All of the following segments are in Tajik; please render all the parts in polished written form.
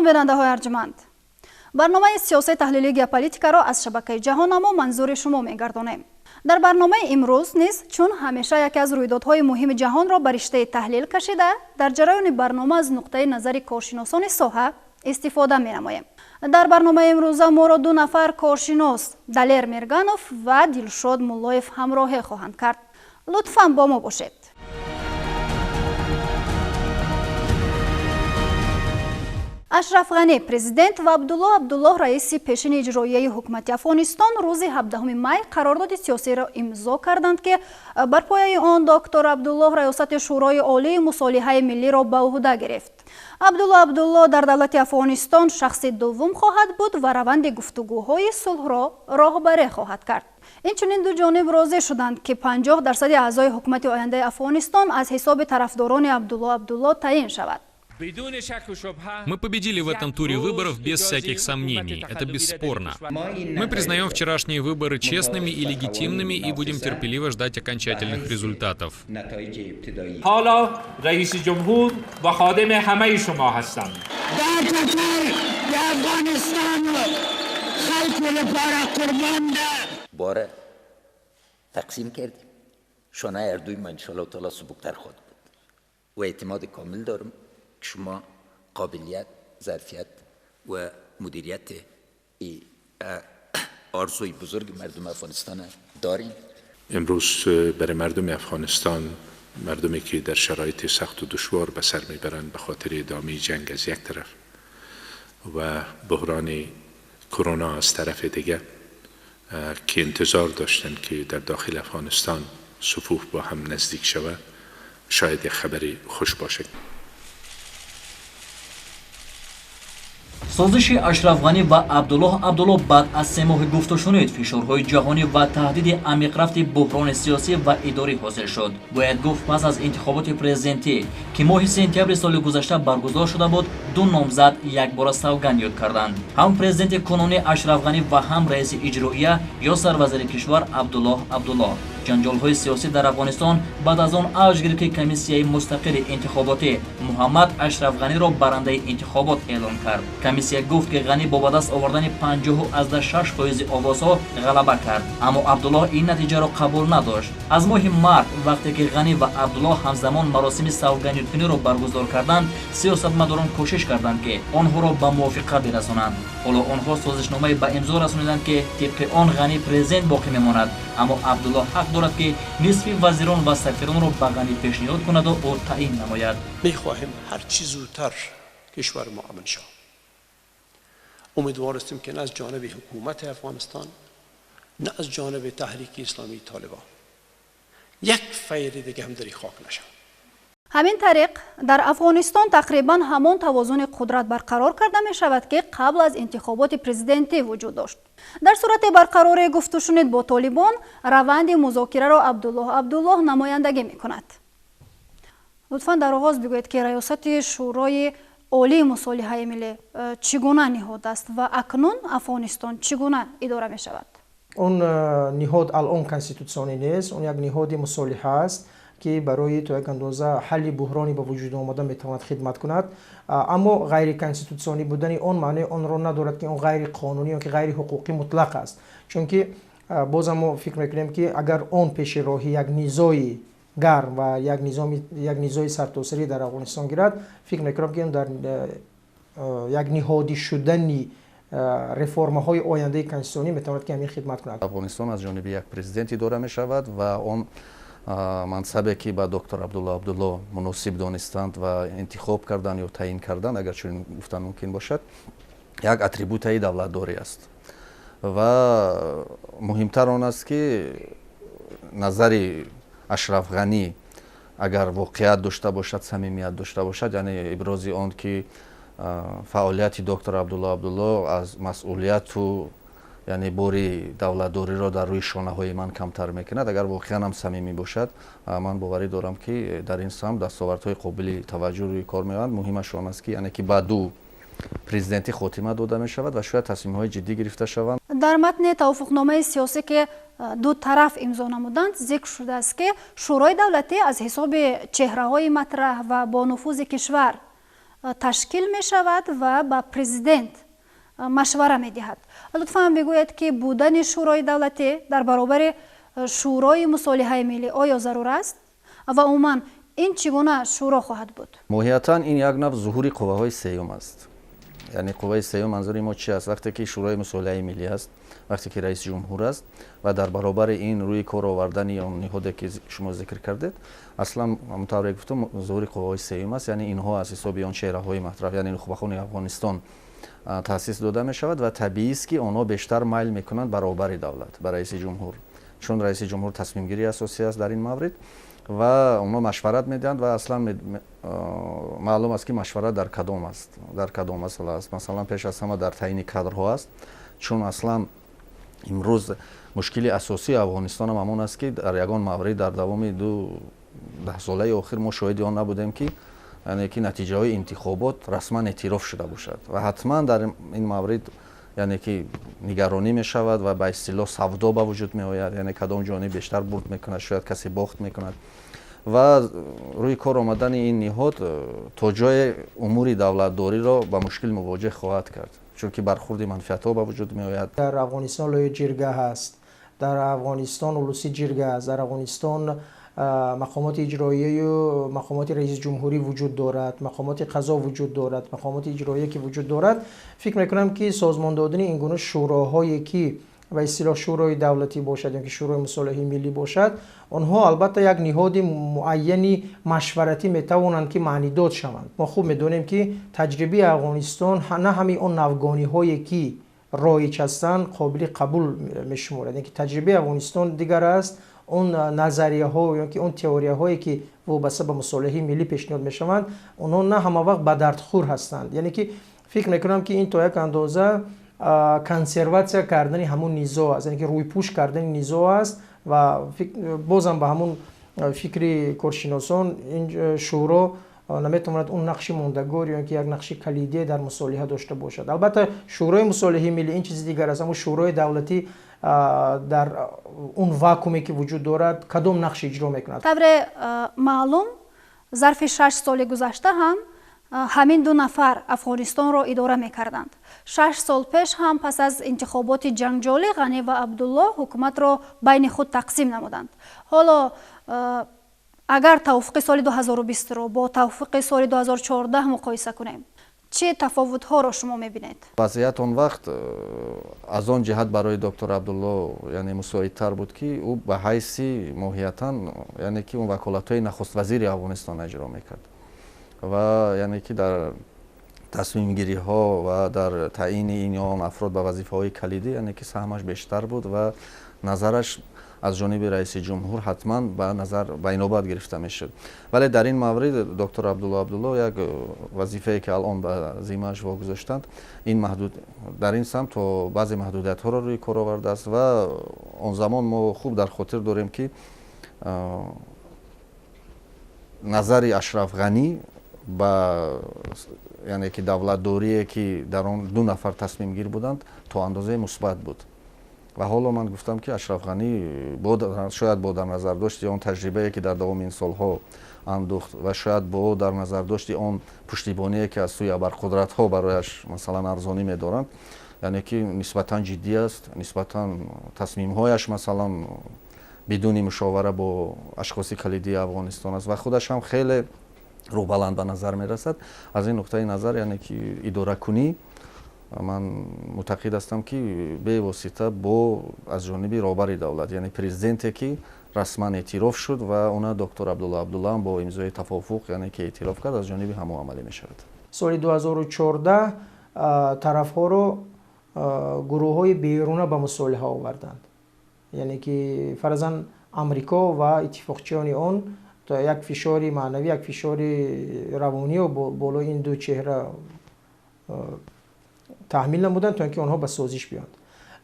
سلام بیننده های ارجمند. برنامه سیاسی تحلیلی گیوپولیتیکا را از شبکه جهانامو منظور شما می‌گردانیم. در برنامه امروز نیز چون همیشه یکی از رویدادهای مهم جهان را بر رشته تحلیل کشیده، در جریان برنامه از نقطه نظر کارشناسان ساحه استفاده می‌نماییم. در برنامه امروز ما را دو نفر کارشناس دلیر میرگانوف و دلشاد مولایف همراهی خواهند کرد. لطفاً با ما باشید. اشرف غنی پرزیدنت و عبدالله رئیس پیشین اجرایی حکومت افغانستان روز 17 می قرارداد سیاسی را امضا کردند که بر پایه آن دکتر عبدالله ریاست شورای عالی مصالحه ملی را به عهده گرفت. عبدالله در دولت افغانستان شخص دوم خواهد بود و روند گفتگوهای صلح را راهبری خواهد کرد. اینچنین دو جانب راضی شدند که 50% اعضای حکومت آینده افغانستان از حساب طرفداران عبدالله تعیین شود. Мы победили в этом туре выборов без всяких сомнений, это бесспорно. Мы признаем вчерашние выборы честными и легитимными и будем терпеливо ждать окончательных результатов. باره تقسیم کردیم شانه اردوی من انشاءالله تعالی سبکتر خواهد بود و اعتماد کامل دارم که شما قابلیت، ظرفیت و مدیریت آرزوی بزرگ مردم افغانستان داریم. امروز برای مردم افغانستان، مردمی که در شرایط سخت و دشوار به سر میبرند به خاطر ادامه جنگ از یک طرف و بحران کرونا از طرف دیگر که انتظار داشتند که در داخل افغانستان صفوف با هم نزدیک شود، شاید یک خبری خوش باشد. سازش اشرف غنی و عبدالله بعد از 3 ماه گفت و شنید فشارهای جهانی و تهدید عمیق بحران سیاسی و اداری حاصل شد. باید گفت پس از انتخابات پرزیدنتی که ماه سپتامبر سال گذشته برگزار شده بود، دو نامزد یک بار سوگند یاد کردند. هم پرزیدنت کنونی اشرف غنی و هم رئیس اجرایی یا سروزیر کشور عبدالله. جنجال‌های سیاسی در افغانستان بعد از آن اوج گرفت که کمیسیون مستقل انتخاباتی محمد اشرف غنی را برنده انتخابات اعلام کرد. کمیسیون گفت که غنی با دست آوردن 50.6% آوازها غلبه کرد، اما عبدالله این نتیجه را قبول نداشت. از ماه مارس وقتی که غنی و عبدالله همزمان مراسم سوگندی‌کنی را برگزار کردند، سیاستمداران کوشش کردند که آنها را به موافقت برسانند. حالا آنها سازشنامه به امضا رسانیدند که طبق آن غنی پرزیدنت باقی میماند، اما عبدالله حق دارد که نصف وزیران و سفیران را به غنی پیشنهاد کند و تعیین نماید. میخواهیم هر چی زودتر کشور ما امن شود. امیدوار هستیم که نه از جانب حکومت افغانستان نه از جانب تحریک اسلامی طالبان یک فیر دیگه هم در خاک نشود. همین طریق در افغانستان تقریبا همان توازن قدرت برقرار کرده می شود که قبل از انتخابات پرزیدنتی وجود داشت. در صورت برقراری گفت و شنید با طالبان، روند مذاکره را عبدالله نمایندگی می کند. لطفاً در آغاز بگویید که ریاست شورای عالی مصالحه ملی چگونه نهاد است و اکنون افغانستان چگونه اداره می شود؟ اون نهاد الان کنستیتوسیونی نیست، اون یک نهاد مصالحه است که برای تا یک اندازه حل بحرانی به وجود آمده میتواند خدمت کند، اما غیر کنستیتوسیونی بودن اون معنی اون را ندارد که اون غیر قانونی یا که غیر حقوقی مطلق است. چون که باز ما فکر میکنیم که اگر اون پیش راهی یک نزاعی گرم و یک نزاعی سرتاسری در افغانستان گیرد، فکر میکنم که در یک نهادی شدنی رفرم های آینده کنستیتوسیونی میتواند که همین خدمت کند. افغانستان از جانب یک پرزیدنت اداره می شود و اون منصبی که با دکتر عبدالله مناسب دانستند و انتخاب کردن یا تعیین کردن، اگر چنین گفتن ممکن باشد، یک اتریبوت دولتداری است و مهمتر آن است که نظر اشرف غنی اگر واقعیت داشته باشد، صمیمیت داشته باشد، یعنی ابراز آن که فعالیت دکتر عبدالله از مسئولیت و یعنی بوری دولتداری را در روی شانه های من کمتر میکند، اگر واقعا هم صمیمی باشد، من باوری دارم که در این سمت دستاوردهای قابل توجه روی کار میآیند. مهمش آن است که یعنی که بعد دو پرزیدنتی خاتمه داده می شود و شاید تصمیم های جدی گرفته شوند. در متن توافقنامه سیاسی که دو طرف امضا نمودند ذکر شده است که شورای دولتی از حساب چهره های مطرح و با نفوذ کشور ташкил мешавад ва ба президент машвара медиҳад. лутфан бигӯед ки будани шӯрои давлатӣ дар баробари шӯрои мусолиҳаи миллӣ оё зарур аст ва умуман ин чӣ гуна шӯро хоҳад буд? моҳиятан ин як нав зуҳури қувваҳои сеюм аст. яъне қувваи сеюм манзури мо чи аст? вақте ки шӯрои мусолиҳаи миллӣ аст, вақте ки раиси ҷумҳур аст ва дар баробари ин рӯи кор овардани он ниҳоде ки шумо зикр кардед, аслан ҳамонтавре гуфтам зуҳури қувваҳои сеюм аст, яъне инҳо аз ҳисоби он чеҳраҳои маҳтраф, яъне нухбахони Афғонистон таъсис дода мешавад ва табиист ки онҳо бештар майл мекунанд баробари давлат ба раиси ҷумҳур, чун раиси ҷумҳур тасмимгири асосӣ аст дар ин маврид ва онҳо машварат медиҳанд ва аслан маълум аст ки машварат дар кадом масъала аст. Масалан пеш аз ҳама дар таъини кадрҳо аст, чун аслан имрӯз мушкили асосии Афғонистон ҳамон аст ки дар ягон маврид дар давоми 10 солаи охир мо шоҳиди он набудем ки яъне ки натиҷаҳои интихобот расман эътироф шуда бошад ва ҳатман дар ин маврид яъне ки нигаронӣ мешавад ва ба истилоҳ савдо ба вуҷуд меояд, яъне кадом ҷониб бештар бурд мекунад, шояд касе бохт мекунад ва рӯи кор омадани ин ниҳод то ҷое умури давлатдориро ба мушкил мувоҷеҳ хоҳад кард, чунки бархурди манфиатҳо ба вуҷуд меояд. дар Афғонистон лои ҷирга ҳаст, дар Афғонистон улуси ҷирга аст, дар Афғонистон мақомоти иҷроияю мақомоти раиси ҷумҳурӣ вуҷуд дорад, мақомоти қазо вуҷуд дорад, мақомоти иҷроия ки вуҷуд дорад. фикр мекунам ки созмон додани ин гуна шӯроҳое ки ба истилоҳ шӯрои давлатӣ бошад ё ки шӯрои мусолиҳаи миллӣ бошад, онҳо албатта як ниҳоди муайяни машваратӣ метавонанд ки маънидод шаванд. мо хуб медонем ки таҷрибаи Афғонистон на ҳамин он навгониҳое ки роиҷ ҳастанд қобили қабул мешуморад. яъне ки таҷрибаи Афғонистон дигар аст, он назарияҳо ё ки он теорияҳое ки вобаста ба мусолиҳаи миллӣ пешниҳод мешаванд, онҳо на ҳамавақт ба дардхӯр ҳастанд. яъне ки фикр мекунам ки ин то як андоза консерватсия кардани ҳамун низоъ аст, яъне ки рӯйпӯш кардани низоъ аст ва бозам ба ҳамун фикри коршиносон ин шӯро наметавонад он нақши мондагор ё ки як нақши калидие дар мусолиҳа дошта бошад. албатта шӯрои мусолиҳаи миллӣ ин чизи дигар аст, аммо шӯрои давлатӣ дар он вакууме ки вуҷуд дорад кадом нақши иҷро мекунад? тавре маълум зарфи 6 соли гузашта ҳам ҳамин ду нафар Афғонистонро идора мекарданд. 6 сол пеш ҳам пас аз интихоботи ҷангҷолӣ Ғани ва Абдулло ҳукуматро байни худ тақсим намуданд. ҳоло агар тавофуқи соли 2020ро бо тавофуқи соли 2014 муқоиса кунем, чӣ тафовутҳоро шумо мебинед? вазъият он вақт аз он ҷиҳат барои доктор Абдулло яъне мусоидтар буд ки ӯ ба ҳайси моҳиятан яъне ки он ваколатҳои нахуствазири Афғонистон иҷро мекард ва яъне ки дар тасмимгириҳо ва дар таъини ин ё он афрод ба вазифаҳои калидӣ яъне ки саҳмаш бештар буд ва назараш аз ҷониби раиси ҷумҳур ҳатман ба назар ба инобат гирифта мешуд. вале дар ин маврид доктор Абдулло як вазифае ки алон ба зиммааш вогузоштанд, ин маҳдуд дар ин самт то баъзе маҳдудиятҳоро рӯи кор овардааст ва он замон мо хуб дар хотир дорем ки назари Ашраф Ғани ба яъне ки давлатдорие ки дар он 2 нафар тасмимгир буданд то андозае мусбат буд. ва ҳоло ман гуфтам ки Ашраф Ғани шояд бо дар назардошти он таҷрибае ки дар давоми ин солҳо андӯхт ва шояд бо дар назардошти он пуштибоние ки аз сӯи абарқудратҳо барояш масалан арзонӣ медоранд, яъне ки нисбатан ҷиддӣ аст, нисбатан тасмимҳояш масалан бидуни мушовара бо ашхоси калидии Афғонистон аст ва худаш ҳам хеле рӯбаланд ба назар мерасад. аз ин нуқтаи назар яъне ки идоракунӣ ман муътақид ҳастам ки бевосита бо аз ҷониби роҳбари давлат яъне президенте ки расман эътироф шуд ва она доктор Абдулло бо имзои тафовуқ яъне ки эътироф кард, аз ҷониби ҳамон амалӣ мешавад. соли 2014 тарафҳоро гурӯҳҳои беруна ба мусолиҳа оварданд, яъне ки фаразан амрико ва иттифоқчиёни он то як фишори маънавӣ, як фишори равонӣ болои ин ду чеҳра таҳмил намуданд то ин ки онҳо ба созиш биёнд.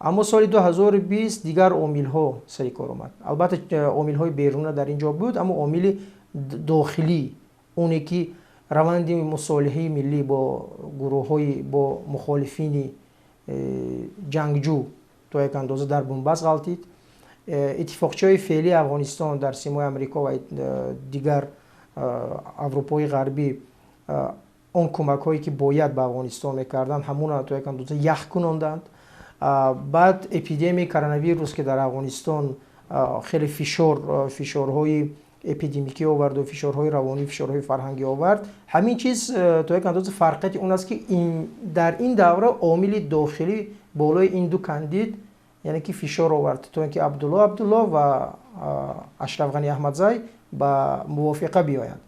аммо соли 2020 дигар омилҳо сари кор омад. албатта омилҳои беруна дар ин ҷо буд, аммо омили дохилӣ, оне ки раванди мусолиҳаи миллӣ бо гурӯҳҳои бо мухолифини ҷангҷӯ то як андоза дар бунбаст ғалтид. иттифоқчиҳои феълии Афғонистон дар симои амрико ва дигар аврупои ғарбӣ اون کمک هایی که باید به افغانستان میکردن همون تو یک اندازه یخ کناندند. بعد اپیدمی کرونا ویروس که در افغانستان خیلی فشارهای اپیدمیکی آورد و فشارهای روانی، فشارهای فرهنگی آورد. همین چیز تو یک اندازه فرقیت اون است که در این دوره عامل داخلی بالای این دو کاندید یعنی که فشار آورد تا اینکه عبدالله و اشرف غنی احمدزی به موافقه بیایند.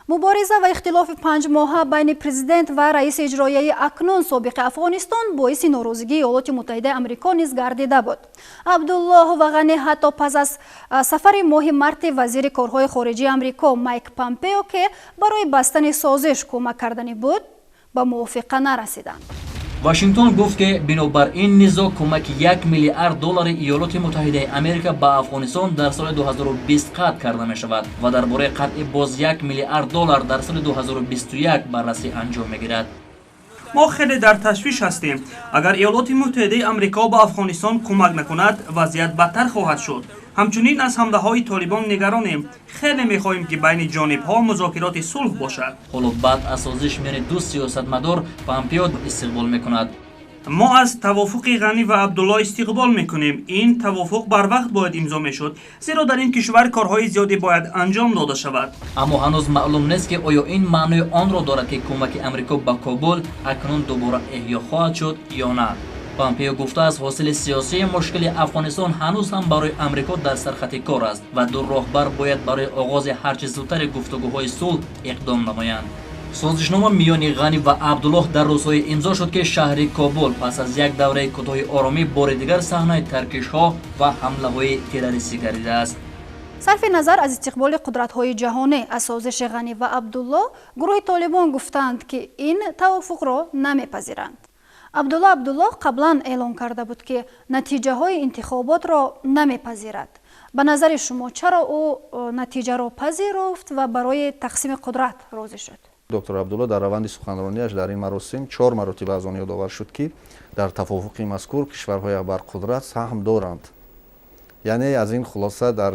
مبارزه و اختلاف 5 ماهه بین پرزیدنت و رئیس اجرایی اکنون سابق افغانستان باعث ناراضگی ایالات متحده آمریکا نیز گردیده بود. عبدالله و غنی حتی پس از سفر ماه مارت وزیر کارهای خارجه آمریکا مایک پامپئو که برای بستن سازش کمک کردنی بود به موافقه نرسیدند. واشنگتن گفت که بنابر این نزاع کمک 1 میلیارد دلار ایالات متحده آمریکا به افغانستان در سال 2020 قطع کرده می شود و درباره قطع باز 1 میلیارد دلار در سال 2021 بررسی انجام می گیرد. ما خیلی در تشویش هستیم. اگر ایالات متحده آمریکا به افغانستان کمک نکند وضعیت بدتر خواهد شد. همچنین از حمله های طالبان نگرانیم. خیلی میخواهیم که بین جانب ها مذاکرات صلح باشد. حالا بعد از سازش میان دو سیاستمدار پامپئو استقبال میکند. ما از توافق غنی و عبدالله استقبال میکنیم. این توافق بر وقت باید امضا میشد زیرا در این کشور کارهای زیادی باید انجام داده شود. اما هنوز معلوم نیست که آیا این معنی آن را دارد که کمک آمریکا به کابل اکنون دوباره احیا خواهد شد یا نه. پامپئو گفته است حاصل سیاسی مشکل افغانستان هنوز هم برای آمریکا در سرخط کار است و دو راهبر باید برای آغاز هرچه زودتر گفتگوهای صلح اقدام نمایند. سازشنامه میان غنی و عبدالله در روزهای امضا شد که شهر کابل پس از یک دوره کوتاه آرامی بار دیگر صحنه ترکش‌ها و حمله‌های تروریستی گردیده است. صرف نظر از استقبال قدرت‌های جهانی از سازش غنی و عبدالله، گروه طالبان گفتند که این توافق را نمیپذیرند. عبدالله قبلا اعلام کرده بود که نتیجه های انتخابات را نمیپذیرد. به نظر شما چرا او نتیجه را پذیرفت و برای تقسیم قدرت راضی شد؟ دکتر عبدالله در روند سخنرانیش در این مراسم 4 مرتبه از آن یادآور شد که در توافق مذکور کشورهای ابرقدرت سهم دارند. یعنی از این خلاصه در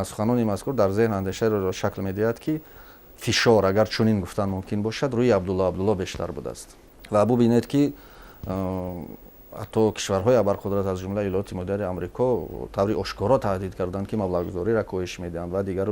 سخنان مذکور در ذهن اندیشه را شکل می‌دهد که فشار اگر چنین گفتن ممکن باشد روی عبدالله بیشتر بوده است. و ببینید که حتی کشورهای ابرقدرت از جمله ایالات متحده آمریکا طوری آشکارا تهدید کردند که مبلغ‌گذاری را کاهش میدهند و دیگر.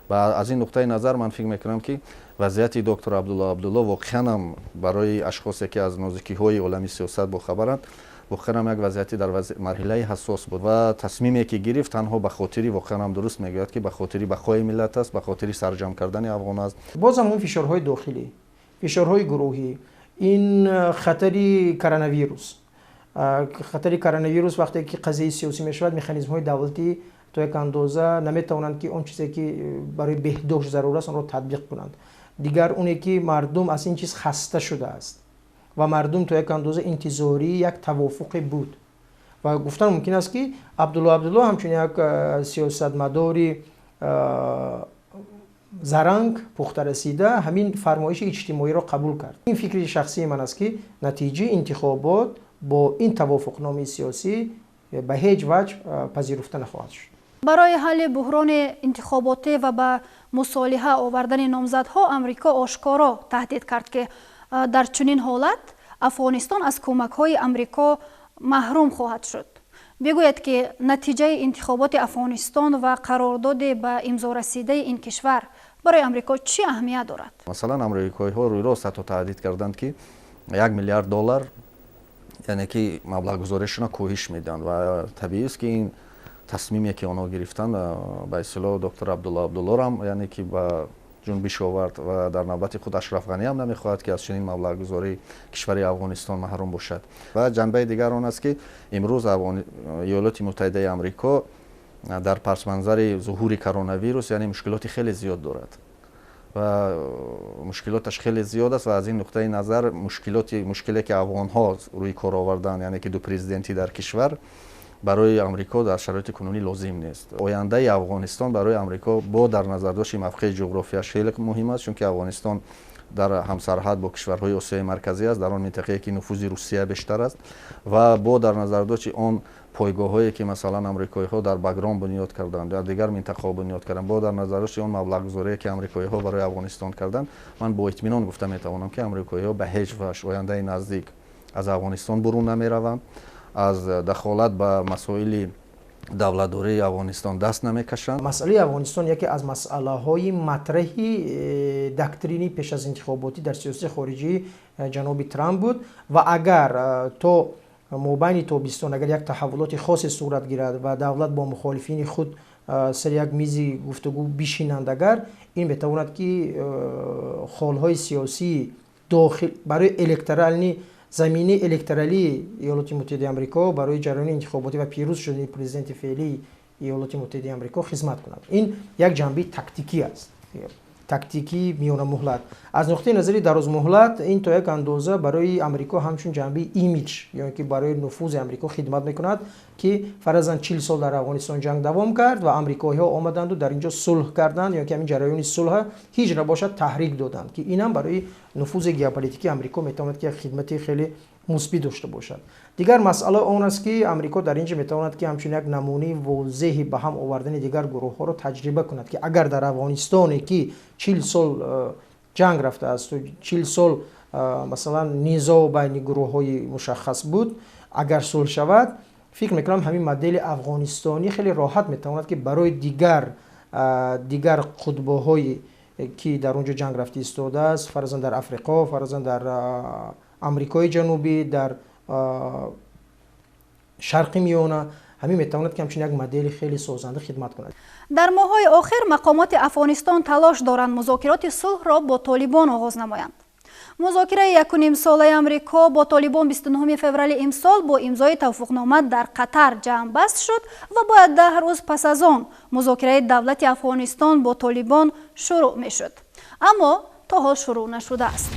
و از این نقطه نظر من فکر میکنم که وضعیت دکتر عبدالله واقعا هم برای اشخاصی که از نازکی‌های عالمی سیاست باخبرند واقعا یک وضعیتی در مرحله حساس بود و تصمیمی که گرفت تنها به خاطری واقعا هم درست میگوید که به خاطری بقای ملت است، به خاطری سرجم کردن افغان است. باز هم اون فشارهای داخلی، فشارهای گروهی، این خطری کرونا ویروس وقتی که قضیه سیاسی میشود مکانیزم‌های دولتی تو یک اندازه نمیتوانند که اون چیزی که برای بهداشت ضرور است اون رو تطبیق کنند. دیگر اونی که مردم از این چیز خسته شده است و مردم تو یک اندازه انتظاری یک توافق بود و گفتن ممکن است که عبدالله همچون یک سیاستمداری زرنگ پخته رسیده همین فرمایش اجتماعی را قبول کرد. این فکر شخصی من است که نتیجه انتخابات با این توافقنامه سیاسی به هیچ وجه پذیرفته نخواهد شد. برای حل بحران انتخاباتی و به مصالحه آوردن نامزدها آمریکا آشکارا تهدید کرد که در چنین حالت افغانستان از کمک‌های آمریکا محروم خواهد شد. بگوید که نتیجه انتخابات افغانستان و قرارداد به امضا رسیده این کشور برای آمریکا چی اهمیت دارد؟ مثلا آمریکایی‌ها روی راست حتی تهدید کردند که 1 میلیارد دلار یعنی که مبلغ گذاریشون کاهش میدن و طبیعی است که این تصمیمی که آنها گرفتن به اصطلاح دکتر عبدالله هم یعنی که با جنبش آورد و در نوبت خود اشرف غنی هم نمیخواهد که از چنین مبلغ گذاری کشور افغانستان محروم باشد. و جنبه دیگر آن است که امروز ایالات متحده آمریکا در پس منظر ظهور کرونا ویروس یعنی مشکلات خیلی زیاد دارد و مشکلاتش خیلی زیاد است و از این نقطه نظر مشکلی که افغان ها روی کار آوردن یعنی که دو پرزیدنتی در کشور برای آمریکا در شرایط کنونی لازم نیست. آینده افغانستان برای آمریکا با در نظر داشت موقع جغرافیایش خیلی مهم است چون که افغانستان дар ҳамсарҳад бо кишварҳои осиёи марказӣ аст, дар он минтақае ки нуфузи русия бештар аст ва бо дар назар дошти он пойгоҳҳое ки масалан амрикоиҳо дар Багрон бунёд карданд дар дигар минтақаҳо бунёд карданд, бо дар назар дошти он маблағгузорие ки амрикоиҳо барои Афғонистон карданд, ман бо итминон гуфта метавонам ки амрикоиҳо ба ҳеҷ ваҷ ояндаи наздик аз Афғонистон бурун намераванд, аз дахолат ба масоили давлатдории Афғонистон даст намекашанд. масъалаи Афғонистон яке аз масъалаҳои матраҳи доктрини пеш аз интихоботӣ дар сиёсати хориҷии ҷаноби Трамп буд ва агар то мобайни тобистон агар як таҳаввулоти хосе сурат гирад ва давлат бо мухолифини худ сар як мизи гуфтагӯ бишинанд, агар ин метавонад ки холҳои сиёсии дохил барои электорални замини электоралии Иёлоти Муттаҳидаи Амрико барои ҷараёни интихоботӣ ва пирӯз шудани президенти феълии Иёлоти Муттаҳидаи Амрико хизмат кунад. Ин як ҷанбаи тактикӣ аст, тактикии миёнамуҳлат. Аз нуқтаи назари дарозмуҳлат ин то як андоза барои Амрико ҳамчун ҷанбаи имиҷ ё ки барои нуфузи Амрико хидмат мекунад ки фаразан 40 сол дар Афғонистон ҷанг давом кард ва амрикоиҳо омаданду дар инҷо сулҳ карданд ё ки ҳамин ҷараёни сулҳа ҳиҷ набошад таҳрик доданд ки инам барои нуфузи геополитикии Амрико метавонад ки як хидмати хеле мусбит дошта бошад. Дигар масъала он аст ки Амрико дар инҷа метавонад ки ҳамчун як намунаи возеҳи ба ҳам овардани дигар гурӯҳҳоро таҷриба кунад ки агар дар Афғонистоне ки 40 сол ҷанг рафтааст, 40 сол масалан низоъ байни гурӯҳҳои мушаххас буд, агар сулҳ шавад, фикр мекунам ҳамин модели афғонистонӣ хеле роҳат метавонад ки барои дигар қутбоҳои ки дар онҷо ҷанг рафта истодааст, фаразан дар Африқо, фаразан дар Амрикои ҷанубӣ, дар шарқи миёна, ҳамин метавонад ки ҳамчун як модели хеле созанда хидмат кунад. дар моҳҳои охир мақомоти Афғонистон талош доранд музокироти сулҳро бо Толибон оғоз намоянд. музокираи 1.5 солаи Амрико бо Толибон 29 феврали имсол бо имзои тавофуқнома дар Қатар ҷамъбаст шуд ва бояд 10 рӯз пас аз он музокираи давлати Афғонистон бо Толибон шурӯъ мешуд. Аммо то ҳол шурӯъ нашудааст.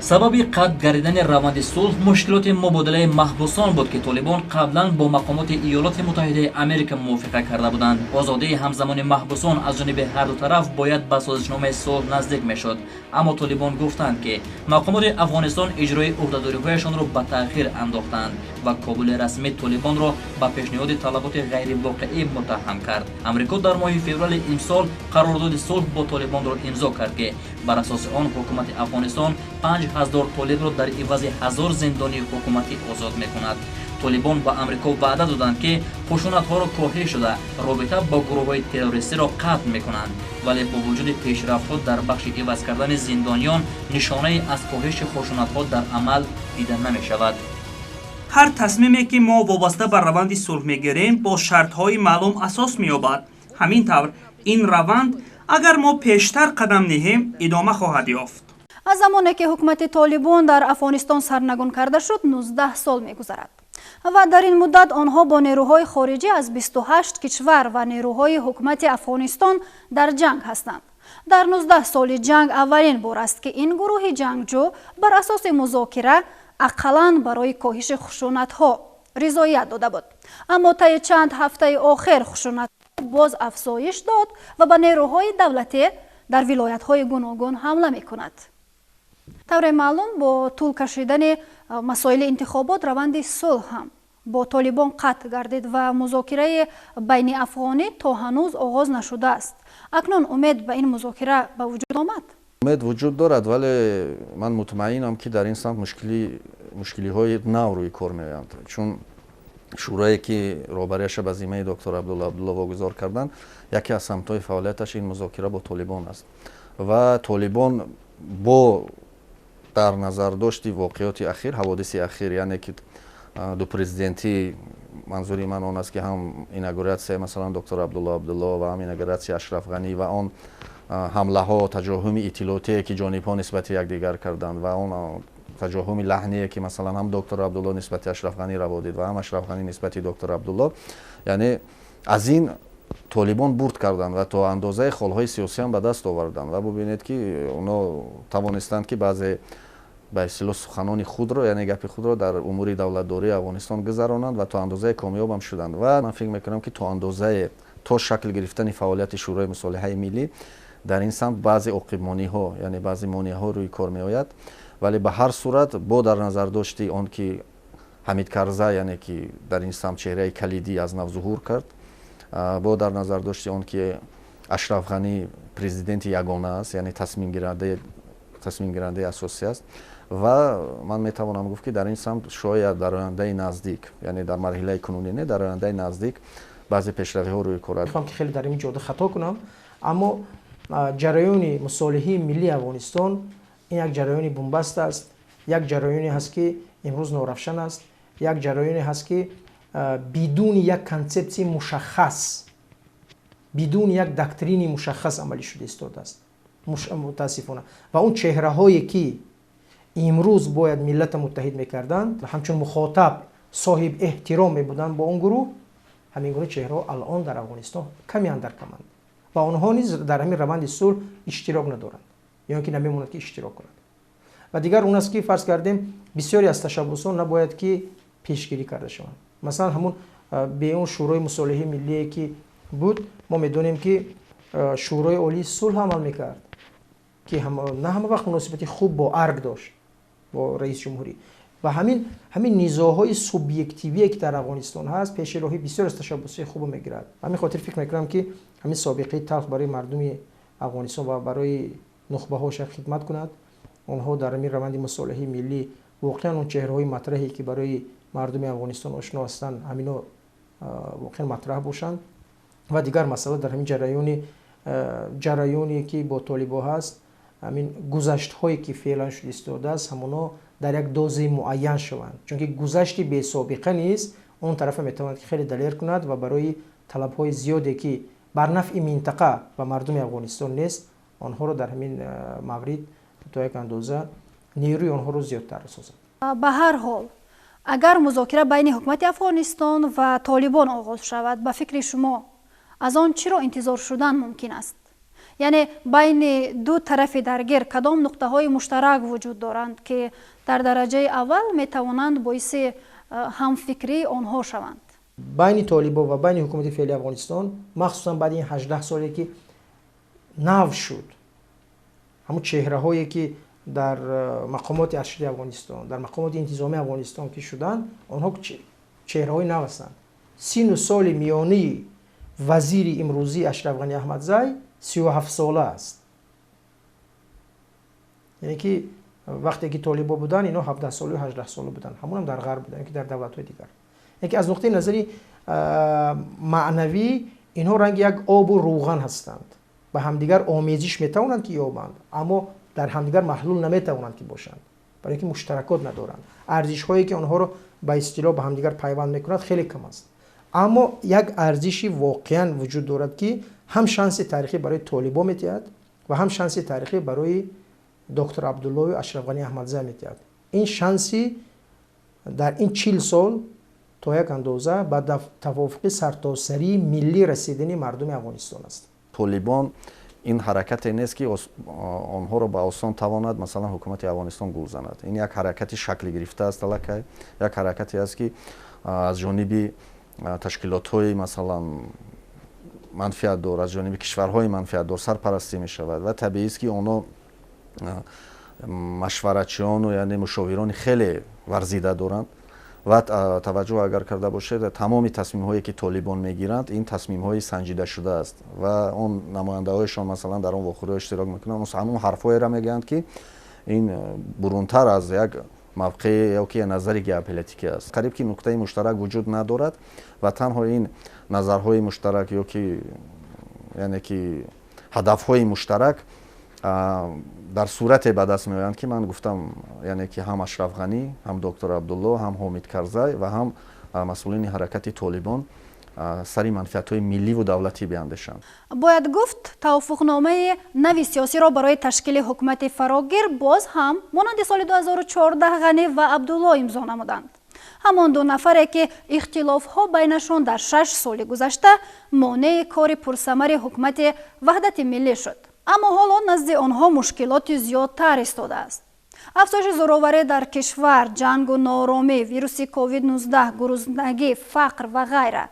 сабаби қатъ гардидани раванди сулҳ мушкилоти мубодилаи маҳбусон буд ки Толибон қаблан бо мақомоти Иёлоти Муттаҳидаи Америка мувофиқа карда буданд. озодии ҳамзамони маҳбусон аз ҷониби ҳарду тараф бояд ба созишномаи сулҳ наздик мешуд, аммо Толибон гуфтанд ки мақомоти Афғонистон иҷрои уҳдадориҳояшонро ба таъхир андохтанд ва Кобули расмӣ Толибонро ба пешниҳоди талаботи ғайривоқеӣ муттаҳам кард. Амрико дар моҳи феврали имсол қарордоди сулҳ бо Толибонро имзо кард ки бар асоси он ҳукумати Афғонистон 5000 толибро дар ивази 1000 зиндонии ҳукуматӣ озод мекунад. Толибон ба Амрико ваъда доданд ки хушунатҳоро коҳӣ шуда робита бо гурӯҳҳои террористиро қатъ мекунанд, вале бо вуҷуди пешрафтҳо дар бахши иваз кардани зиндониён нишонаи аз коҳиши хушунатҳо дар амал дида намешавад. ҳар тасмиме ки мо вобаста ба раванди сулҳ мегирем бо шартҳои маълум асос меёбад. ҳамин тавр ин раванд агар мо пештар қадам неҳем идома хоҳад ёфт. аз замоне ки ҳукумати Толибон дар Афғонистон сарнагун карда шуд 19 сол мегузарад ва дар ин муддат онҳо бо нерӯҳои хориҷӣ аз 28 кишвар ва нерӯҳои ҳукумати Афғонистон дар ҷанг ҳастанд. дар 19 соли ҷанг аввалин бор аст ки ин гурӯҳи ҷангҷӯ бар асоси музокира ақаллан барои коҳиши хушунатҳо ризоят дода буд, аммо таи чанд ҳафтаи охир хушунатҳо боз афзоиш дод ва ба нерӯҳои давлатӣ дар вилоятҳои гуногун ҳамла мекунад. тавре маълум бо тӯл кашидани масоили интихобот раванди сулҳ ҳам бо Толибон қатъ гардид ва музокираи байни афғонӣ то ҳанӯз оғоз нашудааст. акнун умед ба ин музокира ба вуҷуд омад? умед вуҷуд дорад, вале ман мутмаинам ки дар ин самт мушкилиҳои нав рӯи кор меоянд, чун шӯрое ки роҳбарияша ба зиммаи доктор Абдулло вогузор карданд, яке аз самтҳои фаъолияташ ин музокира бо Толибон аст ва Толибон бо дар назар дошти воқеоти ахир, ҳаводиси ахир, яъне ки ду президентӣ, манзури ман он аст ки ҳам инаугурация масалан доктор Абдулло ва ҳам инаугурация Ашраф Ғанӣ ва он ҳамлаҳо, таҷоҳуми иттилоотие ки ҷонибҳо нисбати якдигар карданд ва он таҷоҳуми лаҳние ки масалан ҳам доктор Абдулло нисбати Ашраф Ғанӣ раво дид ва ҳам Ашраф Ғанӣ нисбати доктор Абдулло, яъне аз ин Толибон бурд карданд ва то андозаи холҳои сиёсиам ба даст оварданд ва бубинед ки оно тавонистанд ки баъзе ба истлоҳ суханони худро, яъне гапи худро дар умури давлатдории Афғонистон гузаронанд ва то андозае комёбам шуданд ва ман фикр мекунам ки то андозае то шакл гирифтани фаъолияти шӯрои мусолиҳаи миллӣ дар ин самт баъзе оқибмониҳо яъне баъзе монеаҳо рӯи кор меояд, вале ба ҳар сурат бо дар назардошти он ки ҳамид карзай яъне ки дар ин самт чеҳраи калидӣ аз нав зуҳур кард, бо дар назардошти он ки Ашраф Ғани президенти ягона аст, яъне тасмимгирандаи асосӣ аст ва ман метавонам гуфт ки дар ин самт шояд дар ояндаи наздик, яъне дар марҳилаи кунунӣ не, дар ояндаи наздик баъзе пешравиҳо рӯй кор. мехоҳам ки хеле дар ин ҷода хато кунам, аммо ҷараёни мусолиҳаи миллии Афғонистон ин як ҷараёни бумбаст аст, як ҷараёне ҳаст ки имрӯз норавшан аст, як ҷараёне ҳаст ки бидуни як консепсияи мушаххас, бидуни як доктрини мушаххас амалӣ шуда истодааст мутаассифона. ва он чеҳраҳое ки имрӯз бояд миллата муттаҳид мекарданд, ҳамчун мухотаб соҳиб эҳтиром мебуданд бо он гурӯҳ, ҳамин гуна чеҳраҳо алон дар Афғонистон каме андаркаманд ва онҳо низ дар ҳамин раванди сулҳ иштирок надоранд, ё ин ки намемонад ки иштирок кунанд. ва дигар он аст ки фарз кардем бисёре аз ташаббусҳо набояд ки пешгирӣ карда шаванд. масалан ҳамун бе он шӯрои мусолиҳаи миллие ки буд, мо медонем ки шӯрои олии сулҳ амал мекард ки на ҳама вақт муносибати хуб бо арг дошт бо раис ҷумҳурӣ ва ҳамин низоъҳои субъективие ки дар Афғонистон ҳаст пешроҳи бисёр аз ташаббусҳои хубро мегирад. ҳамин хотир фикр мекунам ки ҳамин собиқаи талх барои мардуми Афғонистон ва барои нухбаҳо шаyd хидмат кунад. онҳо дар ҳамин раванди мусолиҳаи миллӣ воқеан он чеҳраҳои матраҳе ки барои мардуми Афғонистон ошно ҳастанд ҳамино воқеан матраҳ бошанд. ва дигар масъала дар ҳамин ҷараёне ки бо толибо ҳаст, ҳамин гузаштҳое ки феълан шуда истодааст ҳамоно дар як дозаи муайян шаванд, чунки гузашти бесобиқа низ он тарафа метавонад ки хеле далер кунад ва барои талабҳои зиёде ки бар нафъи минтақа ва мардуми Афғонистон нест, онҳоро дар ҳамин маврид то як андоза нерӯи онҳоро зиёдтар созад. ба ҳар ҳол агар музокира байни ҳукумати Афғонистон ва толибон оғоз шавад, ба фикри шумо аз он чиро интизор шудан мумкин аст? яъне байни ду тарафи даргир кадом нуқтаҳои муштарак вуҷуд доранд ки дар дараҷаи аввал метавонанд боиси ҳамфикрии онҳо шаванд? байни толибо ва байни ҳукумати феълии Афғонистон, махсусан баъди ин 18 соле ки нав шуд, ҳамун чеҳраҳое ки дар мақомоти аршиди Афғонистон, дар мақомоти интизомии Афғонистон ки шуданд, онҳо чеҳраҳои нав ҳастанд. сину соли миёнаи вазири имрӯзӣ Ашраф Ғани Аҳмадзай 37 сола аст. яъне ки вақте ки толибо буданд, ино 17 сола 18 сола буданд, ҳамунам дар ғарб буданд, ки дар давлатҳои дигар. яъне ки аз нуқтаи назари маънавӣ инҳо ранги як обу рӯған ҳастанд, ба ҳамдигар омезиш метавонанд ки ёбанд, аммо дар ҳамдигар маҳлул наметавонанд ки бошанд, барои ки муштаракот надоранд. арзишҳое ки онҳоро ба истилоҳ ба ҳамдигар пайванд мекунад хеле кам аст. аммо як арзиши воқеан вуҷуд дорад ки ҳам шанси таърихӣ барои толибо метиҳад ва ҳам шанси таърихӣ барои доктор Абдуллоҳи Ашраф Ғани Аҳмадзай метиҳад. ин шанси дар ин 40 сол то як андоза ба тавофуқи сартосарии миллӣ расидани мардуми Афғонистон аст. толибон ин ҳаракате нест ки онҳоро ба осон тавонад масалан ҳукумати Афғонистон гул занад. ин як ҳаракати шакли гирифтааст аллакай, як ҳаракате аст ки аз ҷониби ташкилотҳои масалан манфиатдор, аз ҷониби кишварҳои манфиатдор сарпарастӣ мешавад ва табиист ки онҳо машваратчиёну яъне мушовирони хеле варзида доранд ва таваҷҷӯҳ агар карда бошед тамоми тасмимҳое ки толибон мегиранд ин тасмимҳои санҷидашуда аст ва он намояндаҳояшон масалан дар он вохӯриҳо иштирок мекунанд, ҳамон ҳарфҳоеро мегӯянд ки ин бурунтар аз як мавқеи ёки назари геополитикӣ аст. қариб ки нуқтаи муштарак вуҷуд надорад ва танҳо ин назарҳои муштарак ёки яъне ки ҳадафҳои муштарак дар сурате ба даст меоянд ки ман гуфтам, яъне ки ҳам Ашраф Ғани, ҳам доктор Абдулло, ҳам Ҳомид Карзай ва ҳам масъулини ҳаракати толибон сари манфиатҳои милливу давлатӣ биандешанд. бояд гуфт тавофуқномаи нави сиёсиро барои ташкили ҳукумати фарогир боз ҳам монанди соли 2014 Ғани ва Абдулло имзо намуданд. ҳамон ду нафаре ки ихтилофҳо байнашон дар 6 соли гузашта монеи кори пурсамари ҳукумати ваҳдати миллӣ шуд. аммо ҳоло назди онҳо мушкилоти зиёдтар истодааст. афзоиши зӯроварӣ дар кишвар, ҷангу нооромӣ, вируси COVID-19, гурузнагӣ, фақр ва ғайра.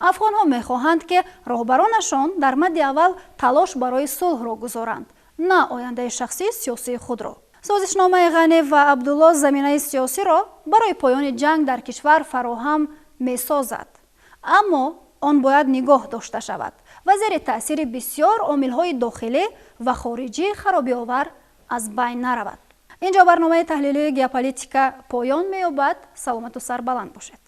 афғонҳо мехоҳанд ки роҳбаронашон дар мадди аввал талош барои сулҳро гузоранд, на ояндаи шахсии сиёсии худро. созишномаи ғанӣ ва абдулло заминаи сиёсиро барои поёни ҷанг дар кишвар фароҳам месозад, аммо он бояд нигоҳ дошта шавад ва зери таъсири бисёр омилҳои дохилӣ ва хориҷии харобиовар аз байн наравад. инҷо барномаи таҳлилии геополитика поён меёбад. саломату сарбаланд бошед.